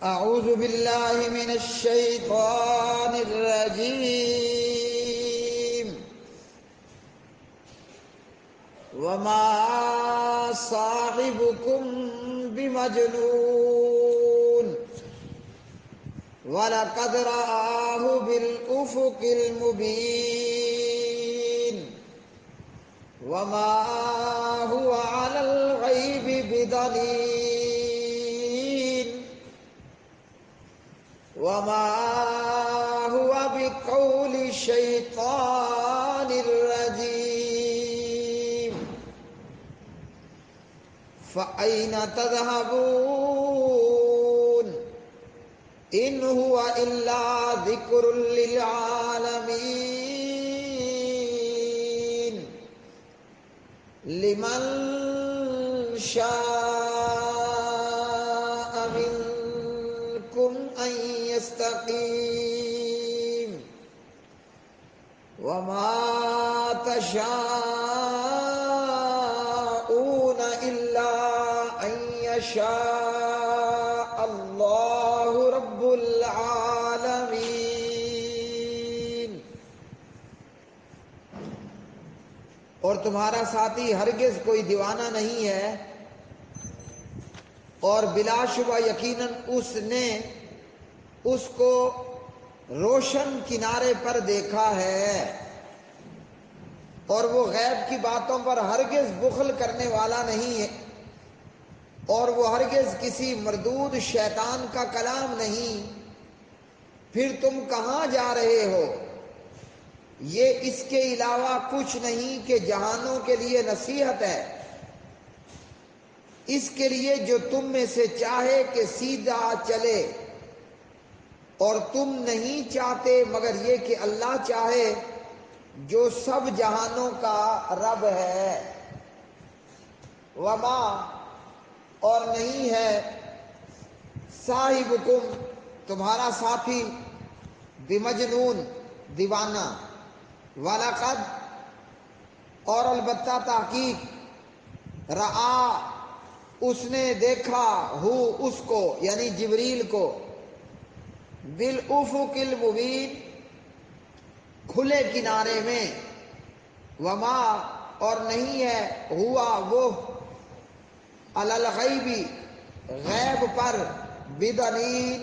أعوذ بالله من الشيطان الرجيم وما صاحبكم بمجنون ولقد رآه بالأفق المبين وما هو على الغيب بضنين وما هو بقول شيطان رجيم فأين تذهبون إن هو إلا ذكر للعالمين لمن شاء منكم أن يستقيم وما تشاءون إلا أن يشاء الله رب العالمین۔ اور تمہارا ساتھی ہرگز کوئی دیوانہ نہیں ہے، اور بلا شبہ یقیناً اس نے اس کو روشن کنارے پر دیکھا ہے، اور وہ غیب کی باتوں پر ہرگز بخل کرنے والا نہیں ہے، اور وہ ہرگز کسی مردود شیطان کا کلام نہیں۔ پھر تم کہاں جا رہے ہو؟ یہ اس کے علاوہ کچھ نہیں کہ جہانوں کے لیے نصیحت ہے، اس کے لیے جو تم میں سے چاہے کہ سیدھا چلے، اور تم نہیں چاہتے مگر یہ کہ اللہ چاہے جو سب جہانوں کا رب ہے۔ وما اور نہیں ہے صاحبکم تمہارا ساتھی بمجنون دیوانہ، وَلَقَدْ اور البتہ تحقیق رآ اس نے دیکھا ہو اس کو یعنی جبریل کو بالافق المبین کھلے کنارے میں، وما اور نہیں ہے ہوا وہ علی الغیب غیب پر بدنین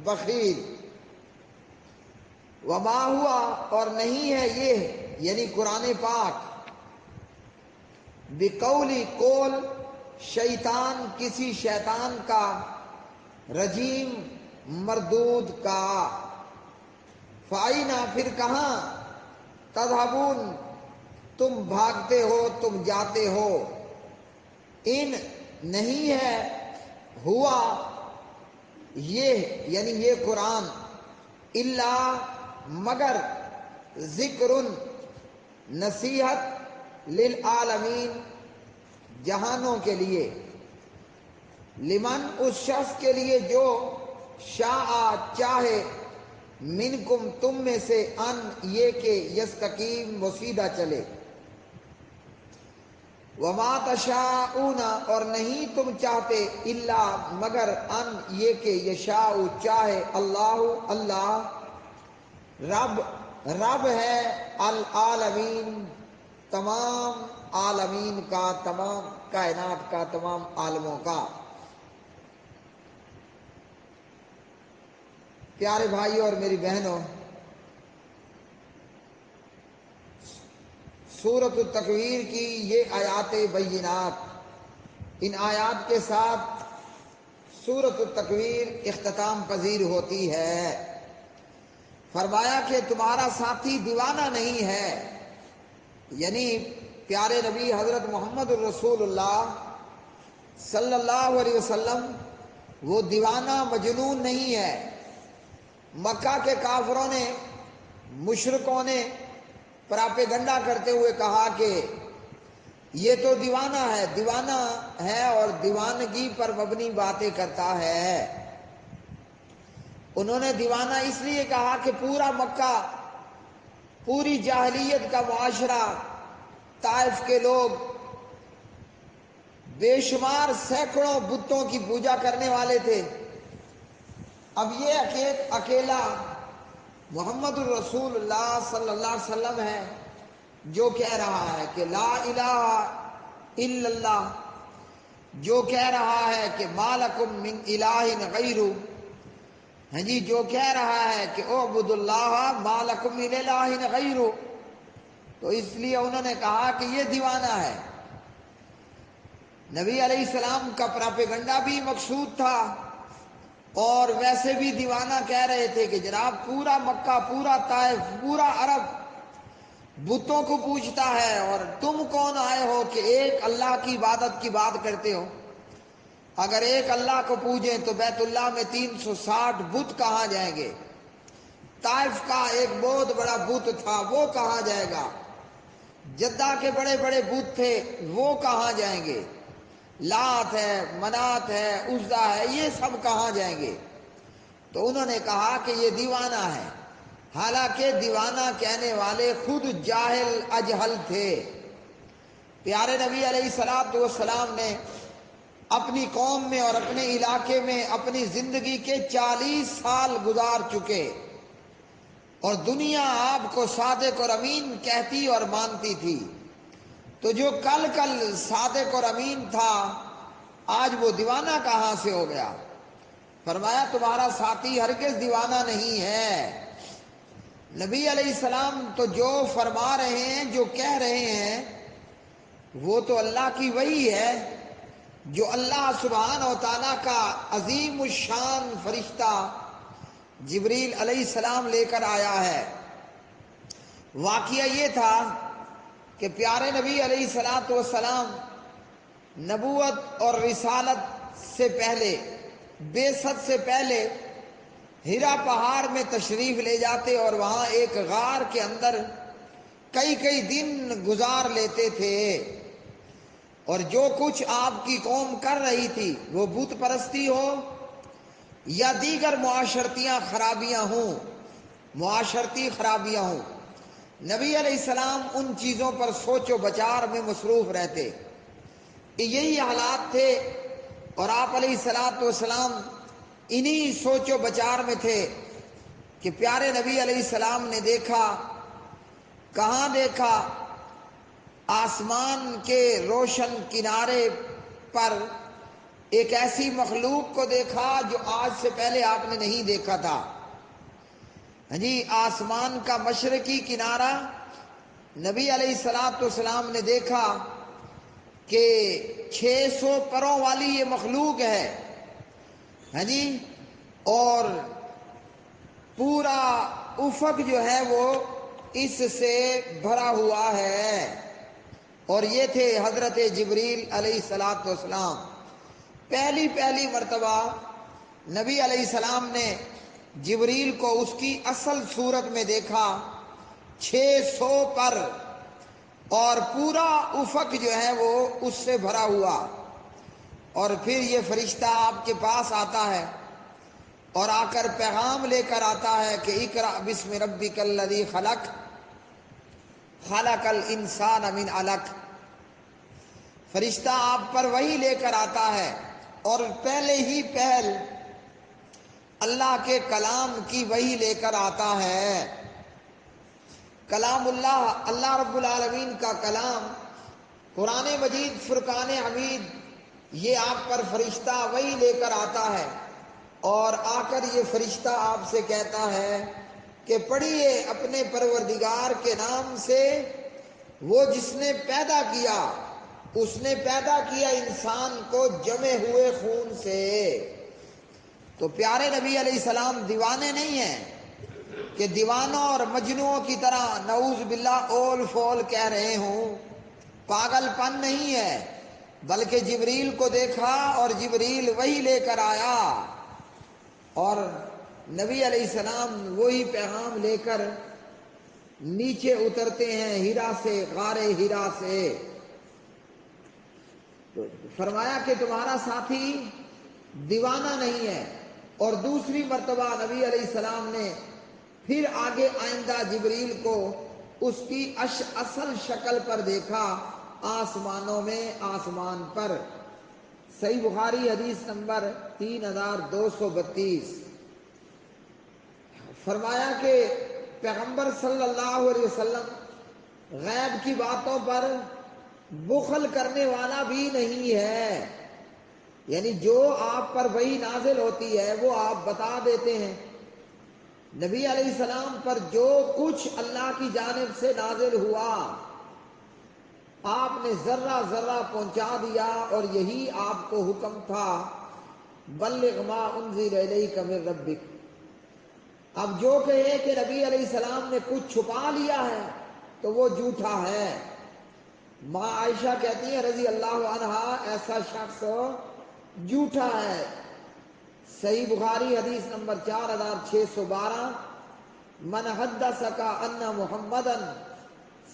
بخیل، وما ہوا اور نہیں ہے یہ یعنی قرآن پاک بقولی قول شیطان کسی شیطان کا، رجیم مردود کا۔ فائنا پھر کہاں، تذہبون تم بھاگتے ہو، تم جاتے ہو، ان نہیں ہے ہوا یہ یعنی یہ قرآن، الا مگر ذکر نصیحت للعالمین جہانوں کے لیے، لمن اس شخص کے لیے جو شاء چاہے، منکم تم میں سے، ان یہ کہ یستقیم وہ سیدھا چلے، وما تشاءون اور نہیں تم چاہتے، الا مگر ان یہ کہ یشاء چاہے، اللہ اللہ رب ہے العالمین تمام عالمین کا، تمام کائنات کا، تمام عالموں کا۔ پیارے بھائی اور میری بہنوں، سورۃ التکویر کی یہ آیات بینات، ان آیات کے ساتھ سورۃ التکویر اختتام پذیر ہوتی ہے۔ فرمایا کہ تمہارا ساتھی دیوانہ نہیں ہے، یعنی پیارے نبی حضرت محمد الرسول اللہ صلی اللہ علیہ وسلم وہ دیوانہ مجنون نہیں ہے۔ مکہ کے کافروں نے، مشرکوں نے پراپیگنڈا کرتے ہوئے کہا کہ یہ تو دیوانہ ہے اور دیوانگی پر مبنی باتیں کرتا ہے۔ انہوں نے دیوانہ اس لیے کہا کہ پورا مکہ، پوری جاہلیت کا معاشرہ، طائف کے لوگ بے شمار سینکڑوں بتوں کی پوجا کرنے والے تھے، اب یہ اکیلا محمد الرسول اللہ صلی اللہ علیہ وسلم ہے جو کہہ رہا ہے کہ لا الہ الا اللہ، جو کہہ رہا ہے کہ ما لکم من الہ غیرہ، ہاں جی، جو کہہ رہا ہے کہ اعبدوا اللہ ما لکم من الہ غیرہ، تو اس لیے انہوں نے کہا کہ یہ دیوانہ ہے۔ نبی علیہ السلام کا پراپیگنڈا بھی مقصود تھا، اور ویسے بھی دیوانہ کہہ رہے تھے کہ جناب پورا مکہ، پورا طائف، پورا عرب بتوں کو پوجتا ہے، اور تم کون آئے ہو کہ ایک اللہ کی عبادت کی بات کرتے ہو؟ اگر ایک اللہ کو پوجیں تو بیت اللہ میں 360 بت کہاں جائیں گے؟ طائف کا ایک بہت بڑا بت تھا، وہ کہاں جائے گا؟ جدہ کے بڑے بڑے بت تھے، وہ کہاں جائیں گے؟ لات ہے، منات ہے، عزا ہے، یہ سب کہاں جائیں گے؟ تو انہوں نے کہا کہ یہ دیوانہ ہے، حالانکہ دیوانہ کہنے والے خود جاہل اجہل تھے۔ پیارے نبی علیہ السلام نے اپنی قوم میں اور اپنے علاقے میں اپنی زندگی کے 40 سال گزار چکے، اور دنیا آپ کو صادق اور امین کہتی اور مانتی تھی، تو جو کل صادق اور امین تھا آج وہ دیوانہ کہاں سے ہو گیا؟ فرمایا تمہارا ساتھی ہرگز دیوانہ نہیں ہے۔ نبی علیہ السلام تو جو فرما رہے ہیں، جو کہہ رہے ہیں، وہ تو اللہ کی وحی ہے جو اللہ سبحانہ و تعالیٰ کا عظیم الشان فرشتہ جبریل علیہ السلام لے کر آیا ہے۔ واقعہ یہ تھا کہ پیارے نبی علیہ السلام نبوت اور رسالت سے پہلے، بعثت سے پہلے ہیرا پہاڑ میں تشریف لے جاتے اور وہاں ایک غار کے اندر کئی دن گزار لیتے تھے، اور جو کچھ آپ کی قوم کر رہی تھی، وہ بت پرستی ہو یا دیگر معاشرتی خرابیاں ہوں، نبی علیہ السلام ان چیزوں پر سوچ و بچار میں مصروف رہتے۔ یہی حالات تھے، اور آپ علیہ السلام انہی سوچ و بچار میں تھے کہ پیارے نبی علیہ السلام نے دیکھا، کہاں دیکھا؟ آسمان کے روشن کنارے پر ایک ایسی مخلوق کو دیکھا جو آج سے پہلے آپ نے نہیں دیکھا تھا۔ ہاں جی، آسمان کا مشرقی کنارہ نبی علیہ السلام نے دیکھا کہ 600 پروں والی یہ مخلوق ہے، ہاں جی، اور پورا افق جو ہے وہ اس سے بھرا ہوا ہے، اور یہ تھے حضرت جبریل علیہ السلام۔ پہلی مرتبہ نبی علیہ السلام نے جبریل کو اس کی اصل صورت میں دیکھا، 600 پر، اور پورا افق جو ہے وہ اس سے بھرا ہوا۔ اور پھر یہ فرشتہ آپ کے پاس آتا ہے اور آ کر پیغام لے کر آتا ہے کہ اقرأ بسم ربک الذی خلق، خلق الانسان من علق۔ فرشتہ آپ پر وہی لے کر آتا ہے، اور پہلے ہی پہل اللہ کے کلام کی وحی لے کر آتا ہے۔ کلام اللہ، اللہ رب العالمین کا کلام، قرآن مجید فرقان حمید، یہ آپ پر فرشتہ وحی لے کر آتا ہے، اور آ کر یہ فرشتہ آپ سے کہتا ہے کہ پڑھیے اپنے پروردگار کے نام سے، وہ جس نے پیدا کیا، اس نے پیدا کیا انسان کو جمے ہوئے خون سے۔ تو پیارے نبی علیہ السلام دیوانے نہیں ہیں کہ دیوانوں اور مجنوؤں کی طرح نعوذ باللہ اول فول کہہ رہے ہوں، پاگل پن نہیں ہے، بلکہ جبریل کو دیکھا اور جبریل وہی لے کر آیا، اور نبی علیہ السلام وہی پیغام لے کر نیچے اترتے ہیں ہیرا سے، غار ہیرا سے۔ فرمایا کہ تمہارا ساتھی دیوانہ نہیں ہے، اور دوسری مرتبہ نبی علیہ السلام نے پھر آگے آئندہ جبریل کو اس کی اصل شکل پر دیکھا، آسمانوں میں، آسمان پر۔ صحیح بخاری حدیث نمبر 3232۔ فرمایا کہ پیغمبر صلی اللہ علیہ وسلم غیب کی باتوں پر بخل کرنے والا بھی نہیں ہے، یعنی جو آپ پر وحی نازل ہوتی ہے وہ آپ بتا دیتے ہیں۔ نبی علیہ السلام پر جو کچھ اللہ کی جانب سے نازل ہوا آپ نے ذرہ ذرہ پہنچا دیا، اور یہی آپ کو حکم تھا، بلغ ما انزل الیک من ربک۔ اب جو کہے کہ نبی علیہ السلام نے کچھ چھپا لیا ہے تو وہ جھوٹا ہے۔ ماں عائشہ کہتی ہیں رضی اللہ عنہا ایسا شخص جھوٹا ہے۔ صحیح بخاری حدیث نمبر 4612، من حدثک ان محمدا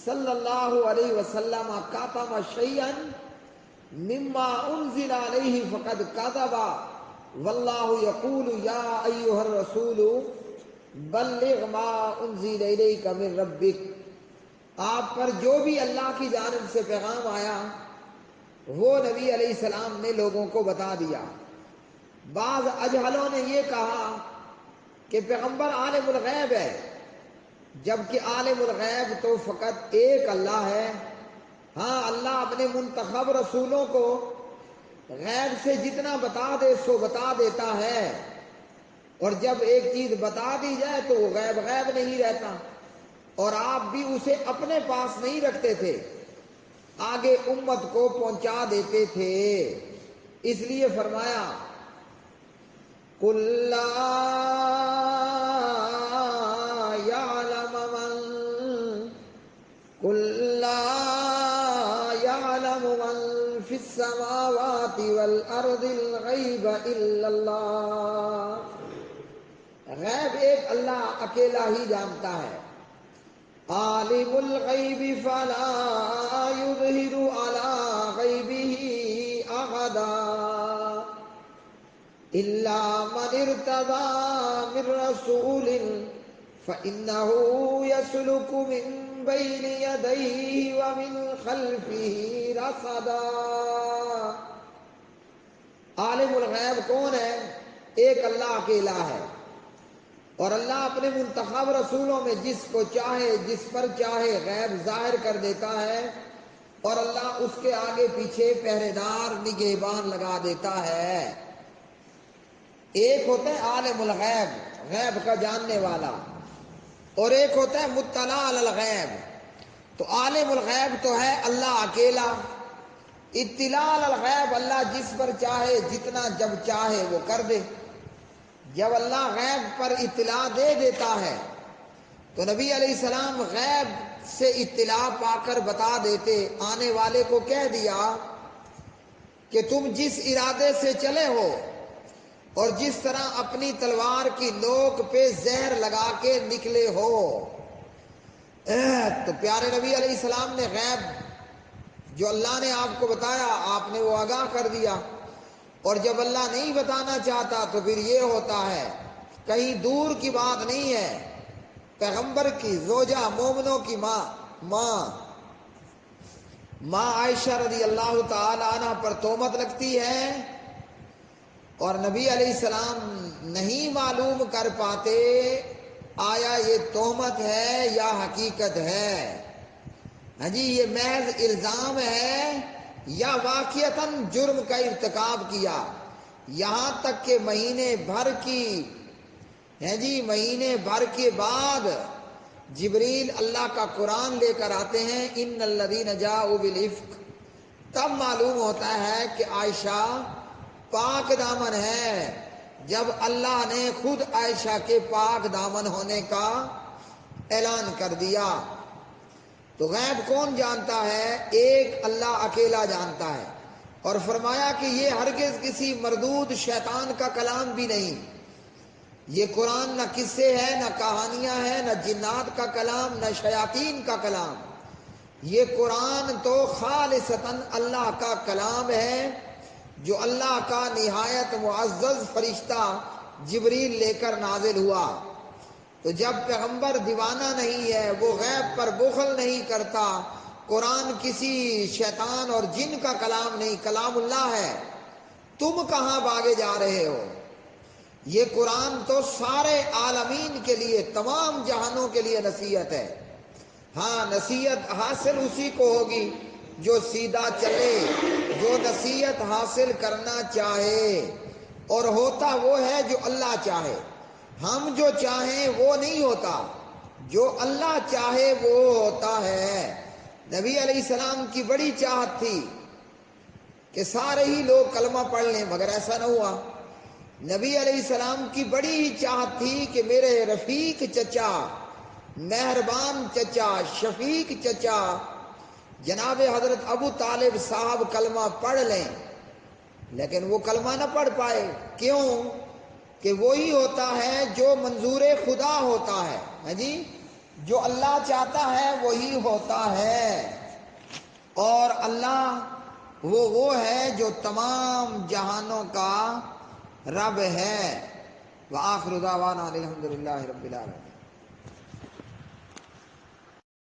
صلی اللہ علیہ وسلم کاتم شیئا مما انزل علیہ فقد کذب واللہ یقول یا ایھا الرسول بلغ ما انزل الیک من ربک۔ آپ پر جو بھی اللہ کی جانب سے پیغام آیا وہ نبی علیہ السلام نے لوگوں کو بتا دیا۔ بعض اجہلوں نے یہ کہا کہ پیغمبر عالم الغیب ہے، جبکہ عالم الغیب تو فقط ایک اللہ ہے۔ ہاں، اللہ اپنے منتخب رسولوں کو غیب سے جتنا بتا دے سو بتا دیتا ہے، اور جب ایک چیز بتا دی جائے تو وہ غیب غیب نہیں رہتا، اور آپ بھی اسے اپنے پاس نہیں رکھتے تھے، آگے امت کو پہنچا دیتے تھے۔ اس لیے فرمایا قُل لَّا يَعْلَمُ مَن فِي السَّمَاوَاتِ وَالْأَرْضِ الْغَيْبَ إِلَّا اللَّهُ۔ غیب ایک اللہ اکیلا ہی جانتا ہے۔ عالم الغیب فلا یظہر علی غیبہ احدا الا من ارتضی من رسول فإنہ یسلک من بین یدیہ ومن خلفہ رصدا۔ عالم الغیب کون ہے؟ ایک اللہ اکیلا ہے، اور اللہ اپنے منتخب رسولوں میں جس کو چاہے جس پر چاہے غیب ظاہر کر دیتا ہے، اور اللہ اس کے آگے پیچھے پہرے دار نگہبان لگا دیتا ہے۔ ایک ہوتا ہے عالم الغیب، غیب کا جاننے والا، اور ایک ہوتا ہے مطلع علی الغیب۔ تو عالم الغیب تو ہے اللہ اکیلا، اطلاع علی الغیب اللہ جس پر چاہے جتنا جب چاہے وہ کر دے۔ جب اللہ غیب پر اطلاع دے دیتا ہے تو نبی علیہ السلام غیب سے اطلاع پا کر بتا دیتے، آنے والے کو کہہ دیا کہ تم جس ارادے سے چلے ہو اور جس طرح اپنی تلوار کی نوک پہ زہر لگا کے نکلے ہو، تو پیارے نبی علیہ السلام نے غیب جو اللہ نے آپ کو بتایا آپ نے وہ آگاہ کر دیا، اور جب اللہ نہیں بتانا چاہتا تو پھر یہ ہوتا ہے، کہیں دور کی بات نہیں ہے، پیغمبر کی زوجہ مومنوں کی ماں عائشہ رضی اللہ تعالی عنہ پر تہمت لگتی ہے، اور نبی علیہ السلام نہیں معلوم کر پاتے آیا یہ تہمت ہے یا حقیقت ہے۔ ہاں جی، یہ محض الزام ہے یا واقعتاً جرم کا ارتکاب کیا۔ یہاں تک کہ مہینے بھر کے بعد جبریل اللہ کا قرآن لے کر آتے ہیں، ان الذین جاؤوا بالافک، تب معلوم ہوتا ہے کہ عائشہ پاک دامن ہے، جب اللہ نے خود عائشہ کے پاک دامن ہونے کا اعلان کر دیا۔ تو غیب کون جانتا ہے؟ ایک اللہ اکیلا جانتا ہے، اور فرمایا کہ یہ ہرگز کسی مردود شیطان کا کلام بھی نہیں۔ یہ قرآن نہ قصے ہے، نہ کہانیاں ہیں، نہ جنات کا کلام، نہ شیاطین کا کلام۔ یہ قرآن تو خالصتاً اللہ کا کلام ہے، جو اللہ کا نہایت معزز فرشتہ جبریل لے کر نازل ہوا۔ تو جب پیغمبر دیوانہ نہیں ہے، وہ غیب پر بخل نہیں کرتا، قرآن کسی شیطان اور جن کا کلام نہیں، کلام اللہ ہے، تم کہاں بھاگے جا رہے ہو؟ یہ قرآن تو سارے عالمین کے لیے، تمام جہانوں کے لیے نصیحت ہے۔ ہاں نصیحت حاصل اسی کو ہوگی جو سیدھا چلے، جو نصیحت حاصل کرنا چاہے، اور ہوتا وہ ہے جو اللہ چاہے۔ ہم جو چاہیں وہ نہیں ہوتا، جو اللہ چاہے وہ ہوتا ہے۔ نبی علیہ السلام کی بڑی چاہت تھی کہ سارے ہی لوگ کلمہ پڑھ لیں، مگر ایسا نہ ہوا۔ نبی علیہ السلام کی بڑی ہی چاہت تھی کہ میرے رفیق چچا، مہربان چچا، شفیق چچا جناب حضرت ابو طالب صاحب کلمہ پڑھ لیں، لیکن وہ کلمہ نہ پڑھ پائے۔ کیوں؟ کہ وہی ہوتا ہے جو منظور خدا ہوتا ہے، ہاں جی، جو اللہ چاہتا ہے وہی ہوتا ہے، اور اللہ وہ ہے جو تمام جہانوں کا رب ہے۔ وآخر دعوانا الحمدللہ رب العالمین۔